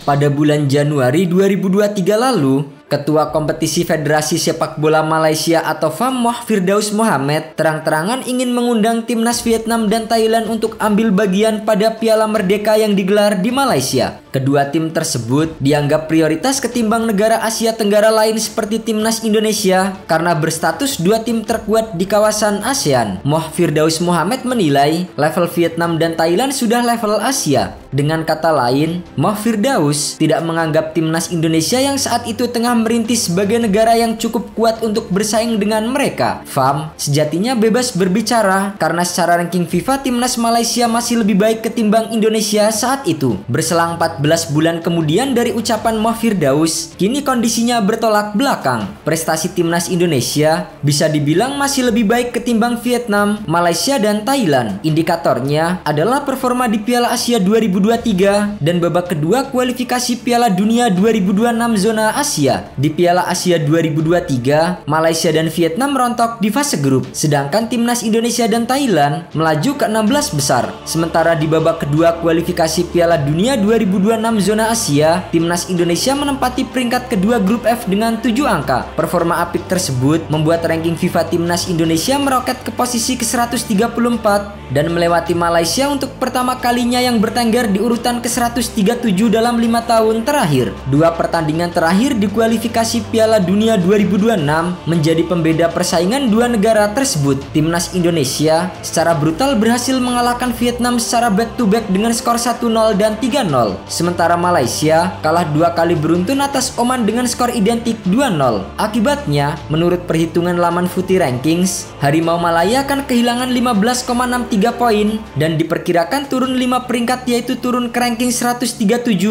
Pada bulan Januari 2023 lalu, Ketua Kompetisi Federasi Sepak Bola Malaysia atau FAM Moh Firdaus Mohamed terang-terangan ingin mengundang timnas Vietnam dan Thailand untuk ambil bagian pada Piala Merdeka yang digelar di Malaysia. Kedua tim tersebut dianggap prioritas ketimbang negara Asia Tenggara lain seperti timnas Indonesia karena berstatus dua tim terkuat di kawasan ASEAN. Moh Firdaus Mohamed menilai level Vietnam dan Thailand sudah level Asia. Dengan kata lain, Moh Firdaus tidak menganggap timnas Indonesia yang saat itu tengah merintis sebagai negara yang cukup kuat untuk bersaing dengan mereka. FAM sejatinya bebas berbicara karena secara ranking FIFA timnas Malaysia masih lebih baik ketimbang Indonesia saat itu. Berselang 14 bulan kemudian dari ucapan Moh Firdaus, kini kondisinya bertolak belakang. Prestasi timnas Indonesia bisa dibilang masih lebih baik ketimbang Vietnam, Malaysia, dan Thailand. Indikatornya adalah performa di Piala Asia 2023 dan babak kedua kualifikasi Piala Dunia 2026 zona Asia. Di Piala Asia 2023, Malaysia dan Vietnam rontok di fase grup, sedangkan timnas Indonesia dan Thailand melaju ke 16 besar. Sementara di babak kedua kualifikasi Piala Dunia 2026 zona Asia, timnas Indonesia menempati peringkat kedua grup F dengan 7 angka. Performa apik tersebut membuat ranking FIFA timnas Indonesia meroket ke posisi ke-134 dan melewati Malaysia untuk pertama kalinya yang bertengger di urutan ke-137 dalam 5 tahun terakhir. Dua pertandingan terakhir di kualifikasi Piala Dunia 2026 menjadi pembeda persaingan dua negara tersebut. Timnas Indonesia secara brutal berhasil mengalahkan Vietnam secara back-to-back dengan skor 1-0 dan 3-0. Sementara Malaysia kalah dua kali beruntun atas Oman dengan skor identik 2-0. Akibatnya, menurut perhitungan laman Footy Rankings, Harimau Malaya akan kehilangan 15,63 poin dan diperkirakan turun 5 peringkat, yaitu turun ke ranking 137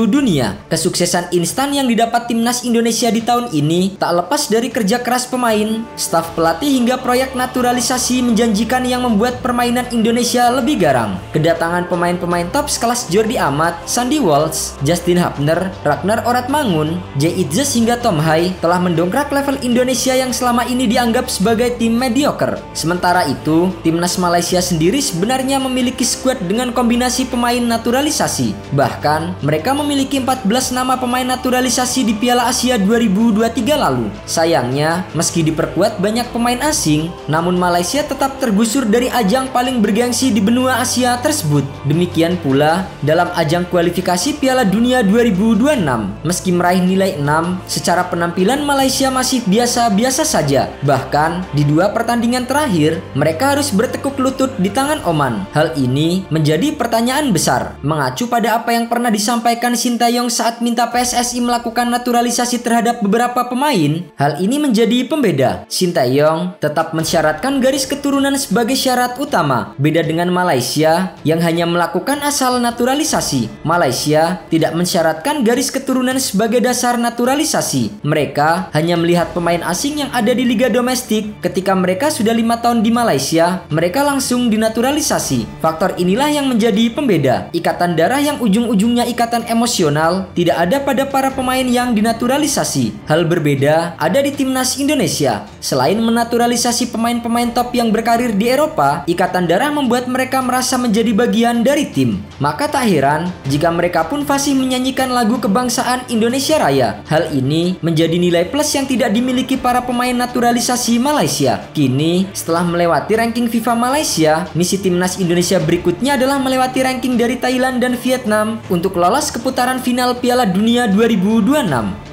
dunia. Kesuksesan instan yang didapat timnas Indonesia di tahun ini tak lepas dari kerja keras pemain, staf pelatih hingga proyek naturalisasi menjanjikan yang membuat permainan Indonesia lebih garang. Kedatangan pemain-pemain top sekelas Jordi Amat, Sandy Walsh, Justin Hubner, Ragnar Oratmangun, Jay Itzes hingga Tom Hai telah mendongkrak level Indonesia yang selama ini dianggap sebagai tim mediocre. Sementara itu, timnas Malaysia sendiri sebenarnya memiliki skuad dengan kombinasi pemain naturalisasi. Bahkan, mereka memiliki 14 nama pemain naturalisasi di Piala Asia 2023 lalu. Sayangnya, meski diperkuat banyak pemain asing, namun Malaysia tetap tergusur dari ajang paling bergengsi di benua Asia tersebut. Demikian pula dalam ajang kualifikasi Piala Dunia 2026. Meski meraih nilai 6, secara penampilan Malaysia masih biasa-biasa saja. Bahkan, di dua pertandingan terakhir, mereka harus bertekuk lutut di tangan Oman. Hal ini menjadi pertanyaan besar, mengacu pada apa yang pernah disampaikan Sintayong saat minta PSSI melakukan naturalisasi terhadap beberapa pemain. Hal ini menjadi pembeda. Sintayong tetap mensyaratkan garis keturunan sebagai syarat utama. Beda dengan Malaysia yang hanya melakukan asal naturalisasi. Malaysia tidak mensyaratkan garis keturunan sebagai dasar naturalisasi. Mereka hanya melihat pemain asing yang ada di liga domestik. Ketika mereka sudah 5 tahun di Malaysia, mereka langsung dinaturalisasi. Faktor inilah yang menjadi pembeda. Ikatan darah yang ujung-ujungnya ikatan emosional tidak ada pada para pemain yang dinaturalisasi. Hal berbeda ada di timnas Indonesia. Selain menaturalisasi pemain-pemain top yang berkarir di Eropa, ikatan darah membuat mereka merasa menjadi bagian dari tim. Maka tak heran jika mereka pun fasih menyanyikan lagu kebangsaan Indonesia Raya. Hal ini menjadi nilai plus yang tidak dimiliki para pemain naturalisasi Malaysia. Kini, setelah melewati ranking FIFA Malaysia, misi timnas Indonesia berikutnya adalah melewati ranking dari Thailand dan Vietnam untuk lolos ke putaran final Piala Dunia 2026.